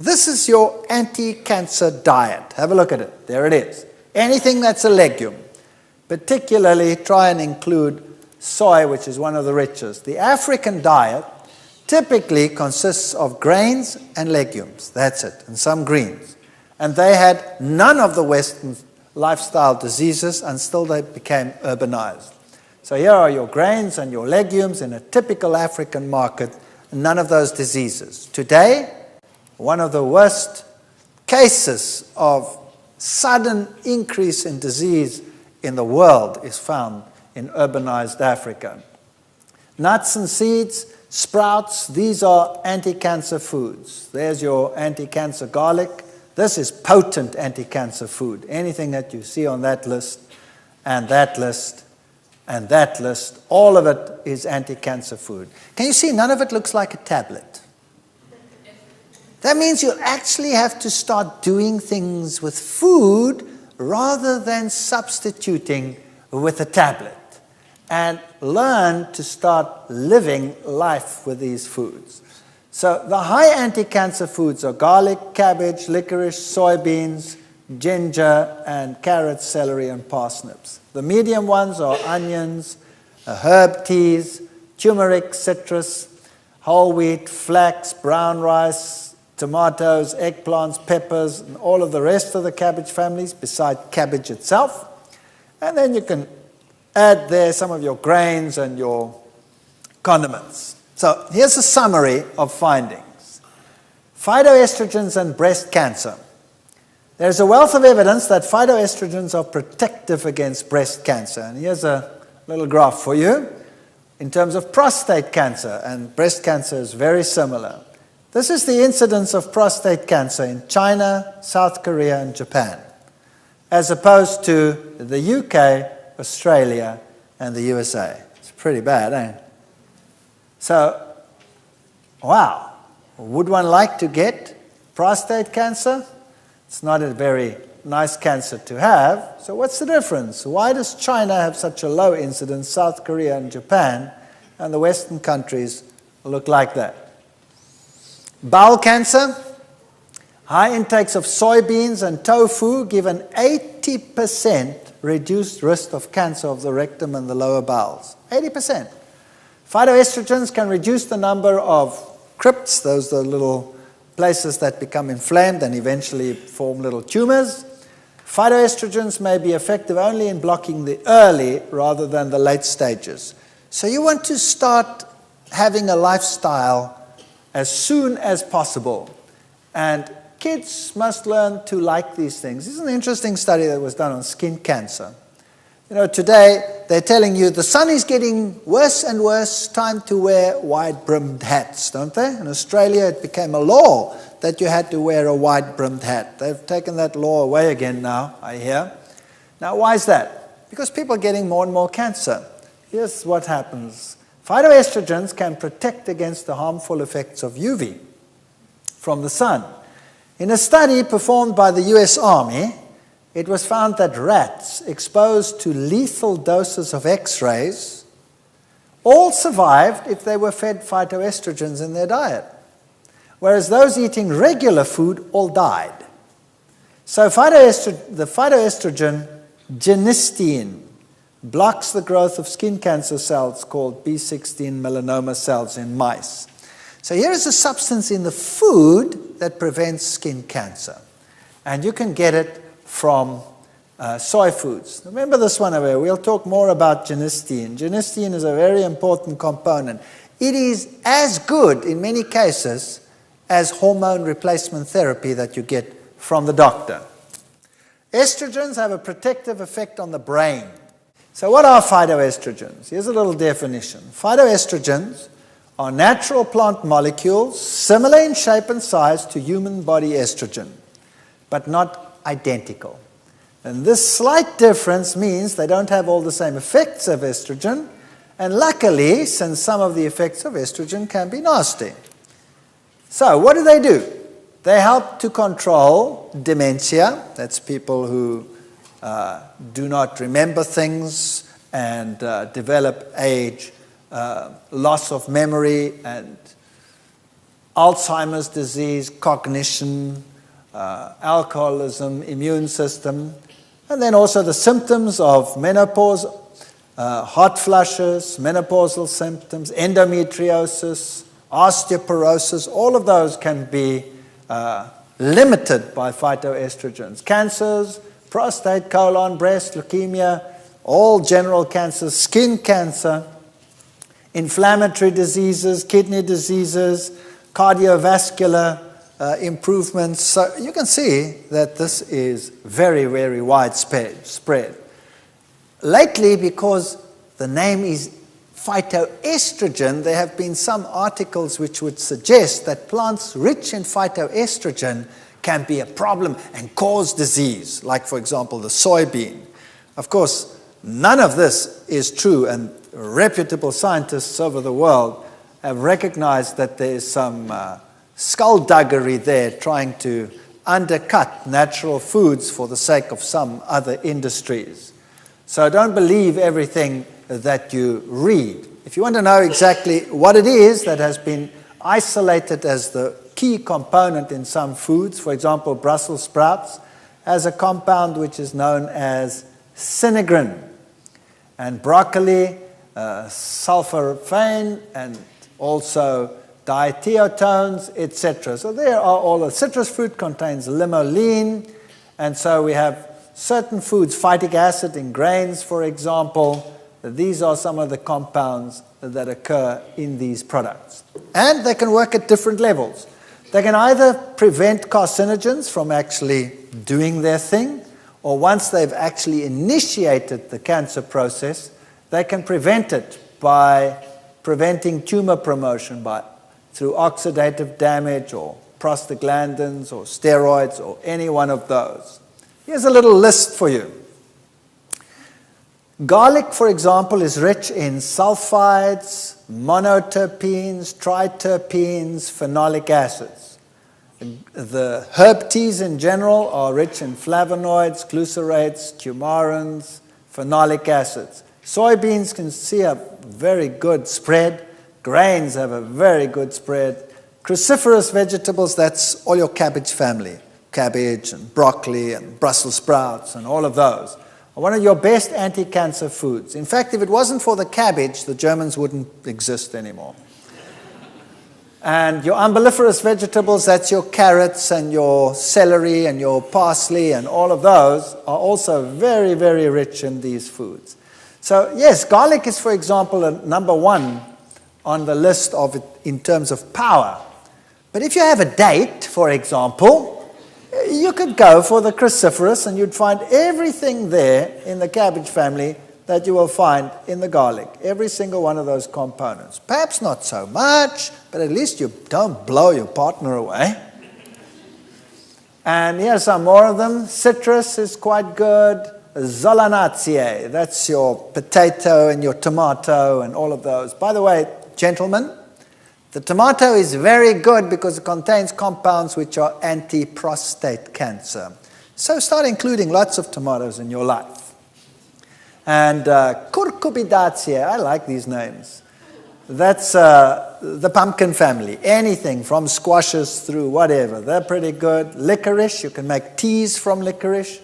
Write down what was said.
This is your anti-cancer diet. Have a look at it. There it is. Anything that's a legume. Particularly try and include soy, which is one of the richest. The African diet typically consists of grains and legumes. That's it. And some greens. And they had none of the Western lifestyle diseases until they became urbanized. So here are your grains and your legumes in a typical African market. None of those diseases. Today, one of the worst cases of sudden increase in disease in the world is found in urbanized Africa. Nuts and seeds, sprouts, these are anti-cancer foods. There's your anti-cancer garlic. This is potent anti-cancer food. Anything that you see on that list, and that list, and that list, all of it is anti-cancer food. Can you see none of it looks like a tablet? That means you'll actually have to start doing things with food rather than substituting with a tablet, and learn to start living life with these foods. So the high anti-cancer foods are garlic, cabbage, licorice, soybeans, ginger, and carrots, celery, and parsnips. The medium ones are onions, herb teas, turmeric, citrus, whole wheat, flax, brown rice, tomatoes, eggplants, peppers, and all of the rest of the cabbage families beside cabbage itself. And then you can add there some of your grains and your condiments. So here's a summary of findings. Phytoestrogens and breast cancer. There's a wealth of evidence that phytoestrogens are protective against breast cancer. And here's a little graph for you in terms of prostate cancer, and breast cancer is very similar. This is the incidence of prostate cancer in China, South Korea, and Japan, as opposed to the UK, Australia, and the USA. It's pretty bad, eh? So, wow, would one like to get prostate cancer? It's not a very nice cancer to have. So what's the difference? Why does China have such a low incidence, South Korea and Japan, and the Western countries look like that? Bowel cancer. High intakes of soybeans and tofu give an 80% reduced risk of cancer of the rectum and the lower bowels. 80%. Phytoestrogens can reduce the number of crypts, those are little places that become inflamed and eventually form little tumors. Phytoestrogens may be effective only in blocking the early rather than the late stages. So you want to start having a lifestyle as soon as possible. And kids must learn to like these things. This is an interesting study that was done on skin cancer. You know, today they're telling you the sun is getting worse and worse, time to wear wide-brimmed hats, don't they? In Australia it became a law that you had to wear a wide-brimmed hat. They've taken that law away again now, I hear. Now why is that? Because people are getting more and more cancer. Here's what happens. Phytoestrogens can protect against the harmful effects of UV from the sun. In a study performed by the US Army, it was found that rats exposed to lethal doses of X-rays all survived if they were fed phytoestrogens in their diet, whereas those eating regular food all died. So the phytoestrogen genistein blocks the growth of skin cancer cells called B16 melanoma cells in mice. So here is a substance in the food that prevents skin cancer, and you can get it from soy foods. Remember this one over here. We'll talk more about genistein. Genistein is a very important component. It is as good in many cases as hormone replacement therapy that you get from the doctor. Estrogens have a protective effect on the brain. So what are phytoestrogens? Here's a little definition. Phytoestrogens are natural plant molecules similar in shape and size to human body estrogen, but not identical. And this slight difference means they don't have all the same effects of estrogen, and luckily, since some of the effects of estrogen can be nasty. So what do? They help to control dementia. That's people who do not remember things and develop age, loss of memory, and Alzheimer's disease, cognition, alcoholism, immune system, and then also the symptoms of menopause, hot flushes, menopausal symptoms, endometriosis, osteoporosis. All of those can be limited by phytoestrogens. Cancers, prostate, colon, breast, leukemia, all general cancers, skin cancer, inflammatory diseases, kidney diseases, cardiovascular improvements. So you can see that this is very, very widespread. Lately, because the name is phytoestrogen, there have been some articles which would suggest that plants rich in phytoestrogen can be a problem and cause disease, like, for example, the soybean. Of course, none of this is true, and reputable scientists over the world have recognized that there is some skullduggery there trying to undercut natural foods for the sake of some other industries. So don't believe everything that you read. If you want to know exactly what it is that has been isolated as the key component in some foods, for example, Brussels sprouts, has a compound which is known as sinigrin, and broccoli, sulforaphane, and also diethiotones, etc. So there are all the citrus fruit contains limoline, and so we have certain foods, phytic acid in grains, for example. These are some of the compounds that occur in these products. And they can work at different levels. They can either prevent carcinogens from actually doing their thing, or once they've actually initiated the cancer process, they can prevent it by preventing tumor promotion through oxidative damage or prostaglandins or steroids or any one of those. Here's a little list for you. Garlic, for example, is rich in sulfides, monoterpenes, triterpenes, phenolic acids. The herb teas in general are rich in flavonoids, glucerates, coumarins, phenolic acids. Soybeans can see a very good spread. Grains have a very good spread. Cruciferous vegetables, that's all your cabbage family. Cabbage and broccoli and Brussels sprouts and all of those are one of your best anti-cancer foods. In fact, if it wasn't for the cabbage, the Germans wouldn't exist anymore. And your umbelliferous vegetables, that's your carrots and your celery and your parsley, and all of those are also very, very rich in these foods. So yes, garlic is, for example, number one on the list of it in terms of power. But if you have a date, for example, you could go for the cruciferous and you'd find everything there in the cabbage family that you will find in the garlic. Every single one of those components. Perhaps not so much, but at least you don't blow your partner away. And here's some more of them. Citrus is quite good. Solanaceae, that's your potato and your tomato and all of those. By the way, gentlemen, the tomato is very good because it contains compounds which are anti-prostate cancer. So start including lots of tomatoes in your life. And Cucurbitaceae, I like these names. That's the pumpkin family. Anything from squashes through whatever, they're pretty good. Licorice, you can make teas from licorice.